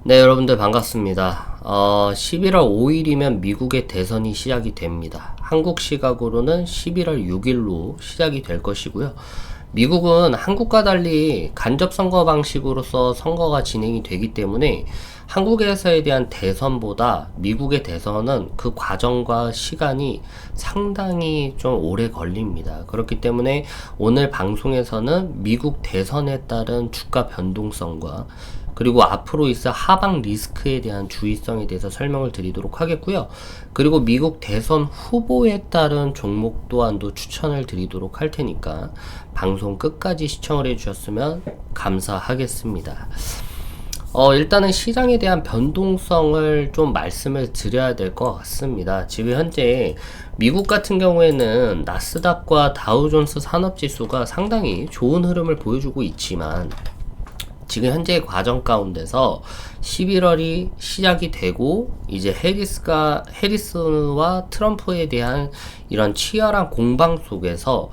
네, 여러분들 반갑습니다. 11월 5일이면 미국의 대선이 시작이 됩니다. 한국 시각으로는 11월 6일로 시작이 될 것이고요. 미국은 한국과 달리 간접선거 방식으로서 선거가 진행이 되기 때문에 한국에서에 대한 대선보다 미국의 대선은 그 과정과 시간이 상당히 좀 오래 걸립니다. 그렇기 때문에 오늘 방송에서는 미국 대선에 따른 주가 변동성과 그리고 앞으로 있을 하방 리스크에 대한 주의성에 대해서 설명을 드리도록 하겠고요. 그리고 미국 대선 후보에 따른 종목 또한도 추천을 드리도록 할 테니까 방송 끝까지 시청을 해주셨으면 감사하겠습니다. 일단은 시장에 대한 변동성을 좀 말씀을 드려야 될 것 같습니다. 지금 현재 미국 같은 경우에는 나스닥과 다우존스 산업지수가 상당히 좋은 흐름을 보여주고 있지만 지금 현재의 과정 가운데서 11월이 시작이 되고 이제 해리스와 트럼프에 대한 이런 치열한 공방 속에서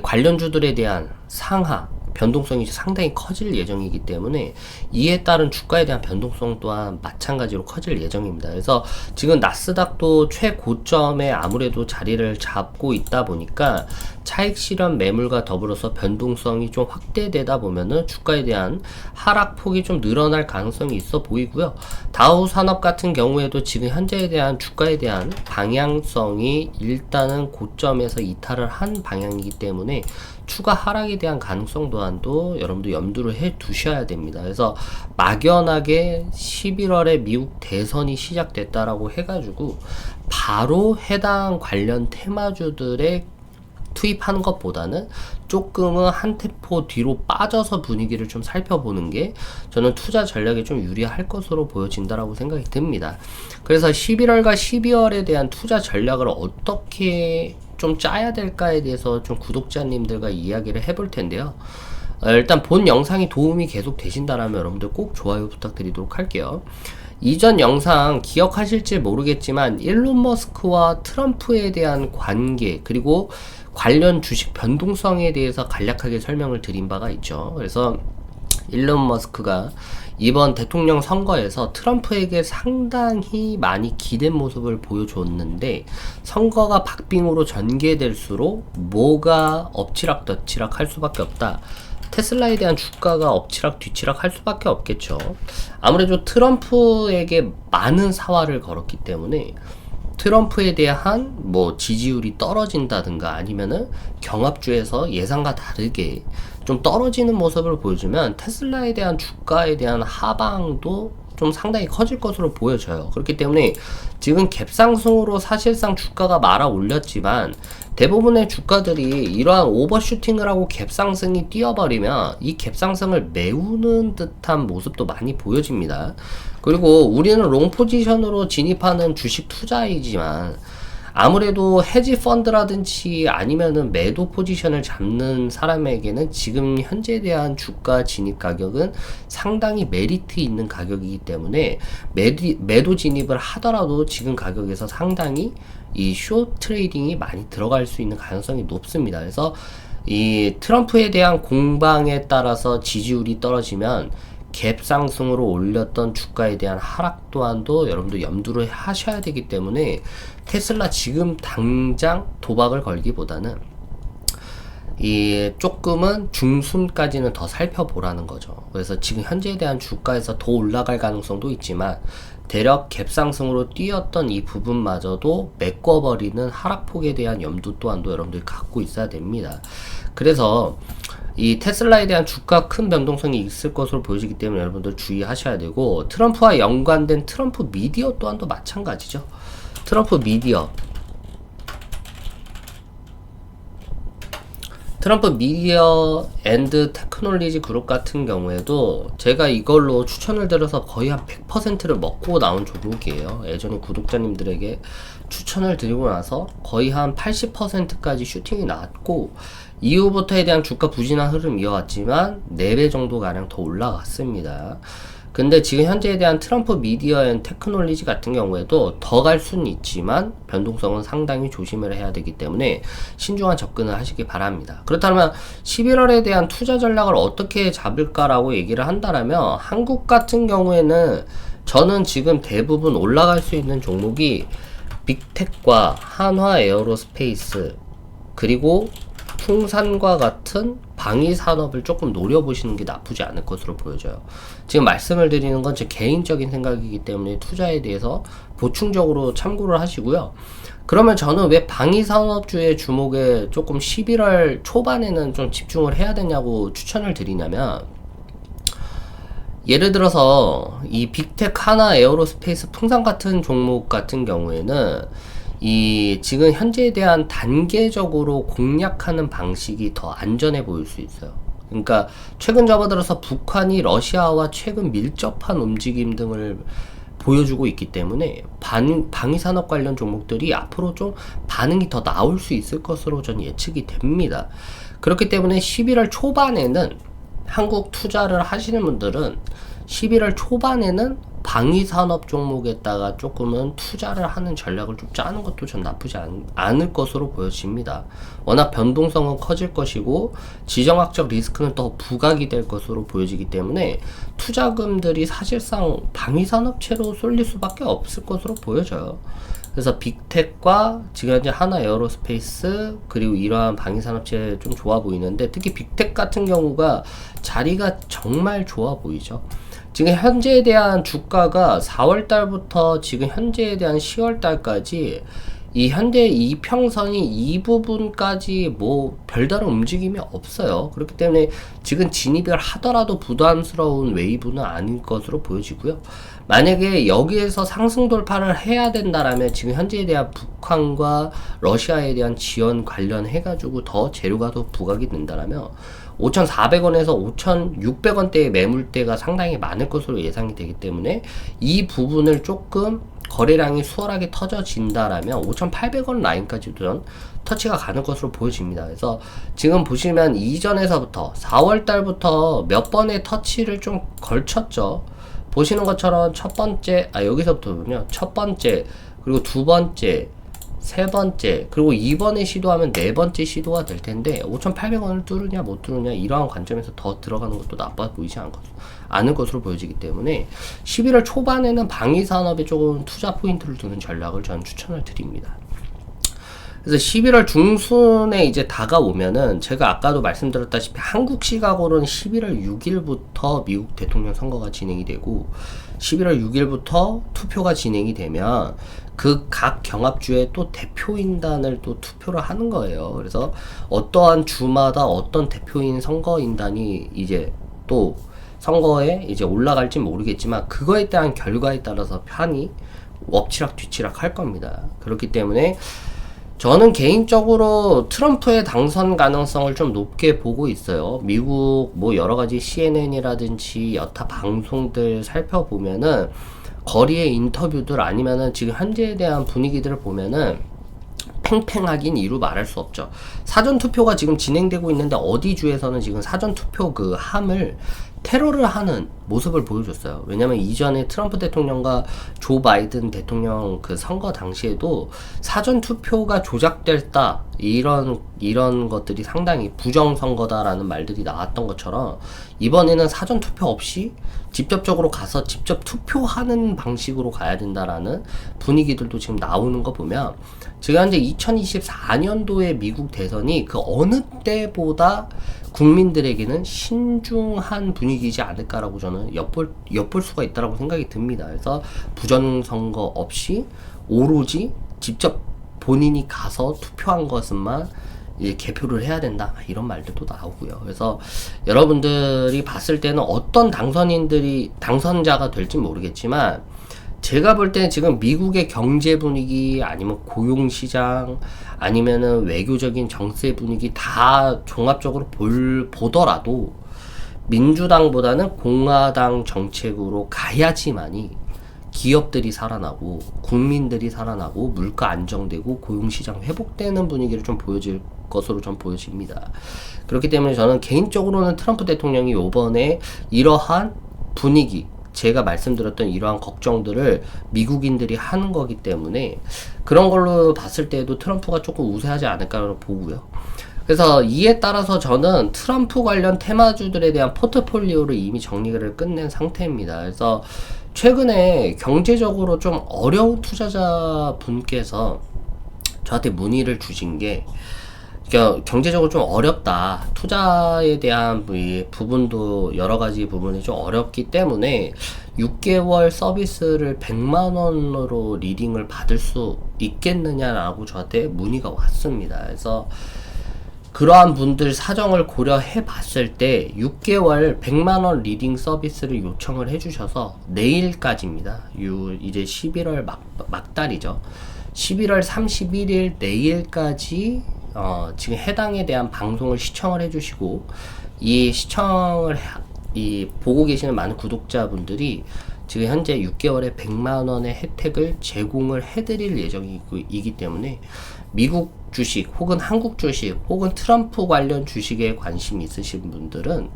관련주들에 대한 상하 변동성이 상당히 커질 예정이기 때문에 이에 따른 주가에 대한 변동성 또한 마찬가지로 커질 예정입니다. 그래서 지금 나스닥도 최고점에 아무래도 자리를 잡고 있다 보니까 차익 실현 매물과 더불어서 변동성이 좀 확대되다 보면은 주가에 대한 하락폭이 좀 늘어날 가능성이 있어 보이고요. 다우 산업 같은 경우에도 지금 현재에 대한 주가에 대한 방향성이 일단은 고점에서 이탈을 한 방향이기 때문에 추가 하락에 대한 가능성 또한도 여러분들 염두를 해 두셔야 됩니다. 그래서 막연하게 11월에 미국 대선이 시작됐다라고 해가지고 바로 해당 관련 테마주들의 투입하는 것보다는 조금은 한 템포 뒤로 빠져서 분위기를 좀 살펴보는 게 저는 투자 전략에 좀 유리할 것으로 보여진다라고 생각이 듭니다. 그래서 11월과 12월에 대한 투자 전략을 어떻게 좀 짜야 될까에 대해서 좀 구독자님들과 이야기를 해볼 텐데요. 일단 본 영상이 도움이 계속 되신다라면 여러분들 꼭 좋아요 부탁드리도록 할게요. 이전 영상 기억하실지 모르겠지만 일론 머스크와 트럼프에 대한 관계 그리고 관련 주식 변동성에 대해서 간략하게 설명을 드린 바가 있죠. 그래서 일론 머스크가 이번 대통령 선거에서 트럼프에게 상당히 많이 기댄 모습을 보여줬는데 선거가 박빙으로 전개될수록 뭐가 엎치락뒤치락 할 수밖에 없다. 테슬라에 대한 주가가 엎치락 뒤치락 할 수밖에 없겠죠. 아무래도 트럼프에게 많은 사활을 걸었기 때문에 트럼프에 대한 뭐 지지율이 떨어진다든가 아니면은 경합주에서 예상과 다르게 좀 떨어지는 모습을 보여주면 테슬라에 대한 주가에 대한 하방도 좀 상당히 커질 것으로 보여져요. 그렇기 때문에 지금 갭상승으로 사실상 주가가 말아 올렸지만 대부분의 주가들이 이러한 오버슈팅을 하고 갭상승이 뛰어버리면 이 갭상승을 메우는 듯한 모습도 많이 보여집니다. 그리고 우리는 롱 포지션으로 진입하는 주식 투자이지만 아무래도 헤지 펀드라든지 아니면은 매도 포지션을 잡는 사람에게는 지금 현재에 대한 주가 진입 가격은 상당히 메리트 있는 가격이기 때문에 매도 진입을 하더라도 지금 가격에서 상당히 이 숏 트레이딩이 많이 들어갈 수 있는 가능성이 높습니다. 그래서 이 트럼프에 대한 공방에 따라서 지지율이 떨어지면 갭 상승으로 올렸던 주가에 대한 하락 또한도 여러분들 염두를 하셔야 되기 때문에 테슬라 지금 당장 도박을 걸기보다는 이 조금은 중순까지는 더 살펴보라는 거죠. 그래서 지금 현재에 대한 주가에서 더 올라갈 가능성도 있지만 대략 갭 상승으로 뛰었던 이 부분마저도 메꿔버리는 하락폭에 대한 염두 또한도 여러분들이 갖고 있어야 됩니다. 그래서 이 테슬라에 대한 주가 큰 변동성이 있을 것으로 보여지기 때문에 여러분들 주의하셔야 되고 트럼프와 연관된 트럼프 미디어 또한도 마찬가지죠. 트럼프 미디어 앤드 테크놀리지 그룹 같은 경우에도 제가 이걸로 추천을 드려서 거의 한 100%를 먹고 나온 종목이에요. 예전에 구독자님들에게 추천을 드리고 나서 거의 한 80%까지 슈팅이 나왔고 이후부터에 대한 주가 부진한 흐름 이어왔지만 4배 정도 가량 더 올라갔습니다. 근데 지금 현재에 대한 트럼프 미디어 앤 테크놀리지 같은 경우에도 더 갈 수는 있지만 변동성은 상당히 조심을 해야 되기 때문에 신중한 접근을 하시기 바랍니다. 그렇다면 11월에 대한 투자 전략을 어떻게 잡을까라고 얘기를 한다면 한국 같은 경우에는 저는 지금 대부분 올라갈 수 있는 종목이 빅텍과 한화 에어로스페이스 그리고 풍산과 같은 방위 산업을 조금 노려보시는 게 나쁘지 않을 것으로 보여져요. 지금 말씀을 드리는 건 제 개인적인 생각이기 때문에 투자에 대해서 보충적으로 참고를 하시고요. 그러면 저는 왜 방위 산업주의 주목에 조금 11월 초반에는 좀 집중을 해야 되냐고 추천을 드리냐면, 예를 들어서 이 빅텍, 하나 에어로스페이스, 풍산 같은 종목 같은 경우에는 이 지금 현재에 대한 단계적으로 공략하는 방식이 더 안전해 보일 수 있어요. 그러니까 최근 접어들어서 북한이 러시아와 최근 밀접한 움직임 등을 보여주고 있기 때문에 방위산업 관련 종목들이 앞으로 좀 반응이 더 나올 수 있을 것으로 전 예측이 됩니다. 그렇기 때문에 11월 초반에는 한국 투자를 하시는 분들은 11월 초반에는 방위산업 종목에다가 조금은 투자를 하는 전략을 좀 짜는 것도 전 나쁘지 않을 것으로 보여집니다. 워낙 변동성은 커질 것이고 지정학적 리스크는 더 부각이 될 것으로 보여지기 때문에 투자금들이 사실상 방위산업체로 쏠릴 수밖에 없을 것으로 보여져요. 그래서 빅텍과 지금 현재 하나 에어로스페이스 그리고 이러한 방위산업체 좀 좋아 보이는데, 특히 빅텍 같은 경우가 자리가 정말 좋아 보이죠. 지금 현재에 대한 주가가 4월달부터 지금 현재에 대한 10월달까지 이 현재 이평선이 이 부분까지 뭐 별다른 움직임이 없어요. 그렇기 때문에 지금 진입을 하더라도 부담스러운 웨이브는 아닐 것으로 보여지고요. 만약에 여기에서 상승 돌파를 해야 된다라면 지금 현재에 대한 북한과 러시아에 대한 지원 관련해가지고 더 재료가 더 부각이 된다라면 5,400원에서 5,600원대의 매물대가 상당히 많을 것으로 예상이 되기 때문에 이 부분을 조금 거래량이 수월하게 터져진다라면 5,800원 라인까지도 터치가 가는 것으로 보여집니다. 그래서 지금 보시면 이전에서부터 4월 달부터 몇 번의 터치를 좀 걸쳤죠. 보시는 것처럼 첫 번째, 여기서부터는요, 첫 번째, 그리고 두 번째, 세 번째, 그리고 이번에 시도하면 네 번째 시도가 될 텐데 5,800원을 뚫으냐 못 뚫으냐 이러한 관점에서 더 들어가는 것도 나빠 보이지 않을 것으로 보여지기 때문에 11월 초반에는 방위산업에 조금 투자 포인트를 두는 전략을 저는 추천을 드립니다. 그래서 11월 중순에 이제 다가오면은 제가 아까도 말씀드렸다시피 한국 시각으로는 11월 6일부터 미국 대통령 선거가 진행이 되고 11월 6일부터 투표가 진행이 되면 그 각 경합주의 또 대표인단을 또 투표를 하는 거예요. 그래서 어떠한 주마다 어떤 대표인 선거인단이 이제 또 선거에 이제 올라갈지 모르겠지만 그거에 대한 결과에 따라서 판이 엎치락 뒤치락 할 겁니다. 그렇기 때문에 저는 개인적으로 트럼프의 당선 가능성을 좀 높게 보고 있어요. 미국 뭐 여러가지 CNN이라든지 여타 방송들 살펴보면은 거리의 인터뷰들 아니면은 지금 현재에 대한 분위기들을 보면은 팽팽하긴 이루 말할 수 없죠. 사전투표가 지금 진행되고 있는데 어디 주에서는 지금 사전투표 그 함을 테러를 하는 모습을 보여줬어요. 왜냐면 이전에 트럼프 대통령과 조 바이든 대통령 그 선거 당시에도 사전투표가 조작됐다 이런 것들이 상당히 부정선거다라는 말들이 나왔던 것처럼 이번에는 사전투표 없이 직접적으로 가서 직접 투표하는 방식으로 가야 된다라는 분위기들도 지금 나오는 거 보면 지금 현재 2024년도의 미국 대선이 그 어느 때보다 국민들에게는 신중한 분위기이지 않을까라고 저는 엿볼 수가 있다라고 생각이 듭니다. 그래서 부정선거 없이 오로지 직접 본인이 가서 투표한 것만 이제 개표를 해야 된다 이런 말들도 나오고요. 그래서 여러분들이 봤을 때는 어떤 당선자가 될지 모르겠지만 제가 볼 때는 지금 미국의 경제 분위기 아니면 고용시장 아니면은 외교적인 정세 분위기 다 종합적으로 보더라도 민주당보다는 공화당 정책으로 가야지만이 기업들이 살아나고 국민들이 살아나고 물가 안정되고 고용시장 회복되는 분위기를 좀 보여질 것으로 좀 보여집니다. 그렇기 때문에 저는 개인적으로는 트럼프 대통령이 이번에 이러한 분위기 제가 말씀드렸던 이러한 걱정들을 미국인들이 하는 거기 때문에 그런 걸로 봤을 때도 트럼프가 조금 우세하지 않을까라고 보고요. 그래서 이에 따라서 저는 트럼프 관련 테마주들에 대한 포트폴리오를 이미 정리를 끝낸 상태입니다. 그래서 최근에 경제적으로 좀 어려운 투자자 분께서 저한테 문의를 주신 게, 경제적으로 좀 어렵다. 투자에 대한 부분도 여러 가지 부분이 좀 어렵기 때문에 6개월 서비스를 100만 원으로 리딩을 받을 수 있겠느냐라고 저한테 문의가 왔습니다. 그래서 그러한 분들 사정을 고려해 봤을 때 6개월 100만 원 리딩 서비스를 요청을 해 주셔서 내일까지입니다. 이제 11월 막달이죠. 11월 31일 내일까지 지금 해당에 대한 방송을 시청을 해주시고, 이 보고 계시는 많은 구독자분들이 지금 현재 6개월에 100만원의 혜택을 제공을 해드릴 예정이기 때문에 미국 주식 혹은 한국 주식 혹은 트럼프 관련 주식에 관심 있으신 분들은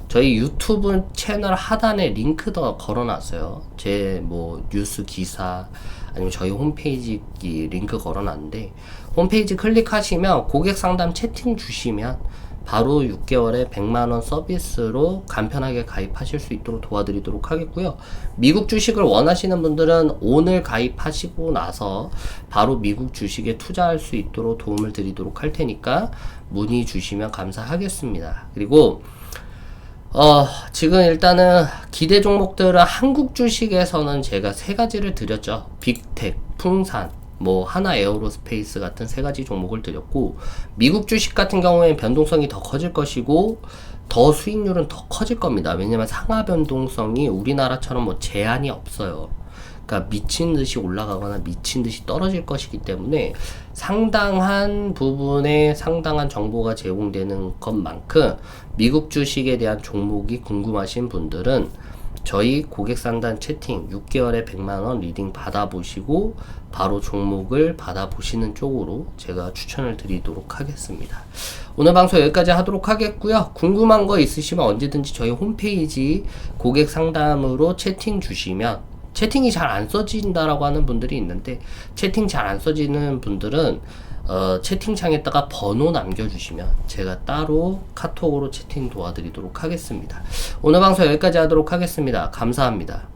저희 유튜브 채널 하단에 링크 더 걸어놨어요. 제 뉴스 기사 아니면 저희 홈페이지 링크 걸어놨는데, 홈페이지 클릭하시면 고객 상담 채팅 주시면 바로 6개월에 100만원 서비스로 간편하게 가입하실 수 있도록 도와드리도록 하겠고요. 미국 주식을 원하시는 분들은 오늘 가입하시고 나서 바로 미국 주식에 투자할 수 있도록 도움을 드리도록 할 테니까 문의 주시면 감사하겠습니다. 그리고 지금 일단은 기대 종목들은 한국 주식에서는 제가 세 가지를 드렸죠. 빅텍, 풍산, 하나 에어로스페이스 같은 세 가지 종목을 드렸고, 미국 주식 같은 경우에는 변동성이 더 커질 것이고 더 수익률은 더 커질 겁니다. 왜냐면 상하 변동성이 우리나라처럼 제한이 없어요. 그러니까 미친 듯이 올라가거나 미친 듯이 떨어질 것이기 때문에 상당한 부분에 상당한 정보가 제공되는 것만큼 미국 주식에 대한 종목이 궁금하신 분들은 저희 고객 상담 채팅 6개월에 100만원 리딩 받아보시고 바로 종목을 받아보시는 쪽으로 제가 추천을 드리도록 하겠습니다. 오늘 방송 여기까지 하도록 하겠고요. 궁금한 거 있으시면 언제든지 저희 홈페이지 고객 상담으로 채팅 주시면, 채팅이 잘 안 써진다라고 하는 분들이 있는데, 채팅 잘 안 써지는 분들은 채팅창에다가 번호 남겨주시면 제가 따로 카톡으로 채팅 도와드리도록 하겠습니다. 오늘 방송 여기까지 하도록 하겠습니다. 감사합니다.